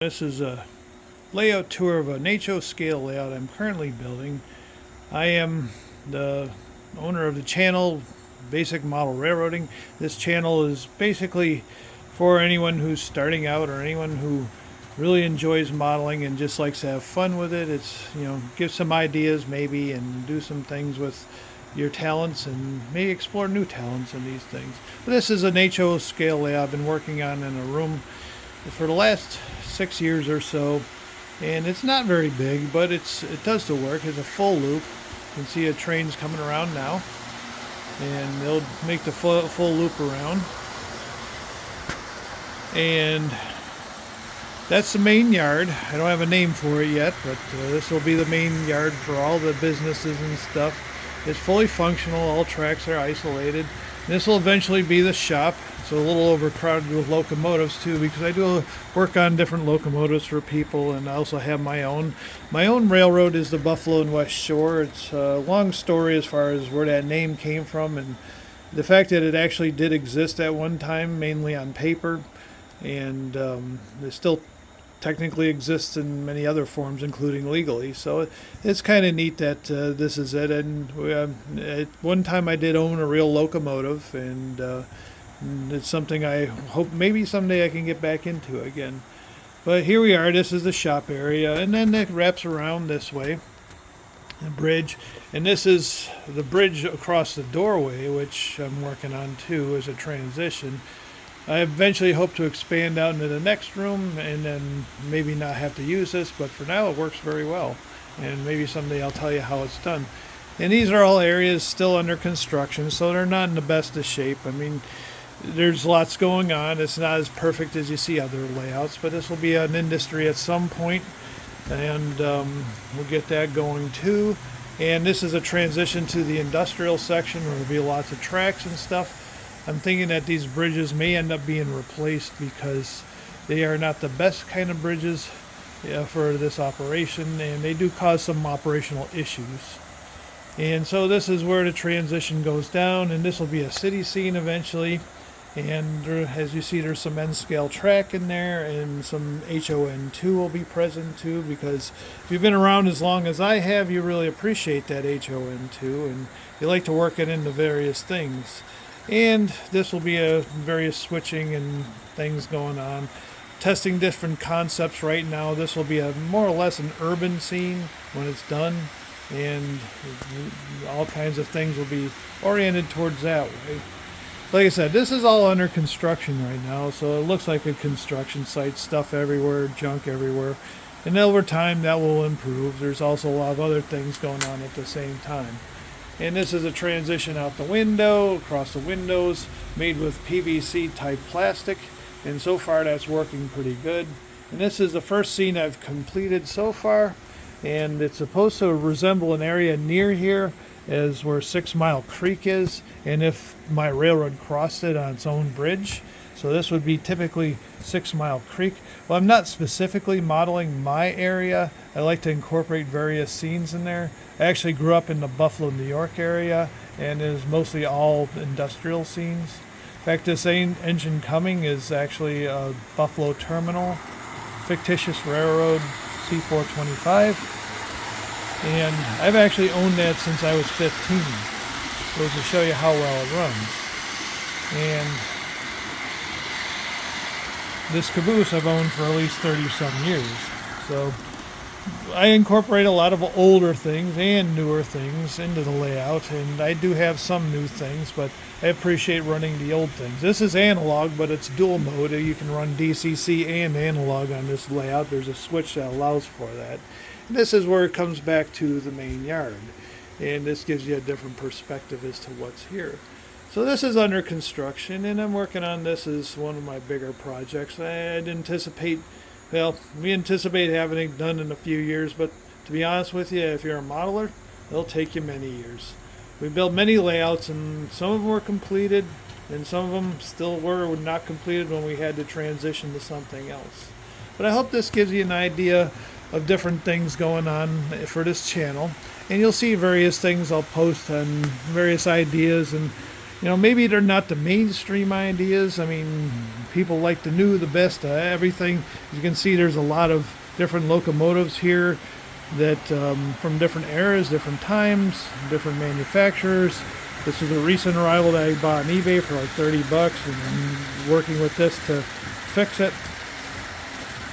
This is a layout tour of an HO scale layout I'm currently building. I am the owner of the channel Basic Model Railroading. This channel is basically for anyone who's starting out or anyone who really enjoys modeling and just likes to have fun with it. It's, give some ideas maybe and do some things with your talents and maybe explore new talents in these things. But this is an HO scale layout I've been working on in a room for the last 6 years or so, and it's not very big, but it does the work. It's a full loop. You can see a train's coming around now, and they'll make the full loop around. And that's the main yard. I don't have a name for it yet, but this will be the main yard for all the businesses and stuff. It's fully functional. All tracks are isolated. This will eventually be the shop. It's a little overcrowded with locomotives too, because I do work on different locomotives for people, and I also have my own. My own railroad is the Buffalo and West Shore. It's a long story as far as where that name came from, and the fact that it actually did exist at one time, mainly on paper, and it still technically exists in many other forms, including legally. So it's kind of neat that this is it. And at one time I did own a real locomotive, and it's something I hope maybe someday I can get back into again. But here we are. This is the shop area, and then it wraps around this way, the bridge. And this is the bridge across the doorway, which I'm working on too as a transition. I eventually hope to expand out into the next room and then maybe not have to use this, but for now it works very well. And maybe someday I'll tell you how it's done. And these are all areas still under construction, so they're not in the best of shape. I mean, there's lots going on. It's not as perfect as you see other layouts, but this will be an industry at some point, and we'll get that going too. And this is a transition to the industrial section where there'll be lots of tracks and stuff. I'm thinking that these bridges may end up being replaced because they are not the best kind of bridges for this operation, and they do cause some operational issues. And so this is where the transition goes down, and this will be a city scene eventually. And as you see, there's some N-scale track in there, and some HON2 will be present too, because if you've been around as long as I have, you really appreciate that HON2, and you like to work it into various things. And this will be a various switching and things going on, testing different concepts right now. This will be a more or less an urban scene when it's done, and all kinds of things will be oriented towards that way. Like I said, this is all under construction right now, so it looks like a construction site, stuff everywhere, junk everywhere. And over time that will improve. There's also a lot of other things going on at the same time. And this is a transition out the window, across the windows, made with PVC type plastic. And so far that's working pretty good. And this is the first scene I've completed so far. And it's supposed to resemble an area near here as where 6 Mile Creek is, and if my railroad crossed it on its own bridge. So this would be typically 6 Mile Creek. Well, I'm not specifically modeling my area. I like to incorporate various scenes in there. I actually grew up in the Buffalo, New York area, and it is mostly all industrial scenes. In fact, this engine coming is actually a Buffalo Terminal, fictitious railroad, C425. And I've actually owned that since I was 15. Goes to show you how well it runs. And this caboose I've owned for at least 30-some years. So I incorporate a lot of older things and newer things into the layout, and I do have some new things, but I appreciate running the old things. This is analog, but it's dual mode. You can run DCC and analog on this layout. There's a switch that allows for that. And this is where it comes back to the main yard, and this gives you a different perspective as to what's here. So this is under construction, and I'm working on this as one of my bigger projects. We anticipate having it done in a few years, but to be honest with you, if you're a modeler, it'll take you many years. We built many layouts, and some of them were completed, and some of them still were not completed when we had to transition to something else. But I hope this gives you an idea of different things going on for this channel, and you'll see various things I'll post on various ideas, and maybe they're not the mainstream ideas. I mean, people like the new, the best, everything. As you can see, there's a lot of different locomotives here that from different eras, different times, different manufacturers. This is a recent arrival that I bought on eBay for like 30 bucks, and I'm working with this to fix it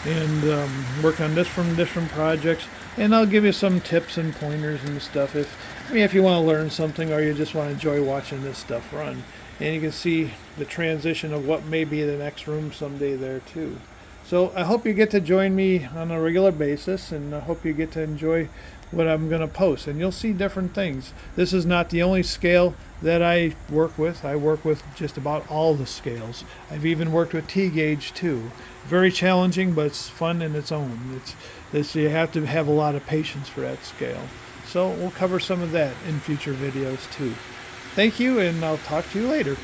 and work on this from different projects. And I'll give you some tips and pointers and stuff if you want to learn something, or you just want to enjoy watching this stuff run. And you can see the transition of what may be the next room someday there too. So I hope you get to join me on a regular basis, and I hope you get to enjoy what I'm going to post, and you'll see different things. This is not the only scale that I work with. I work with just about all the scales. I've even worked with T-gauge too. Very challenging, but it's fun in its own. You have to have a lot of patience for that scale. So we'll cover some of that in future videos too. Thank you, and I'll talk to you later.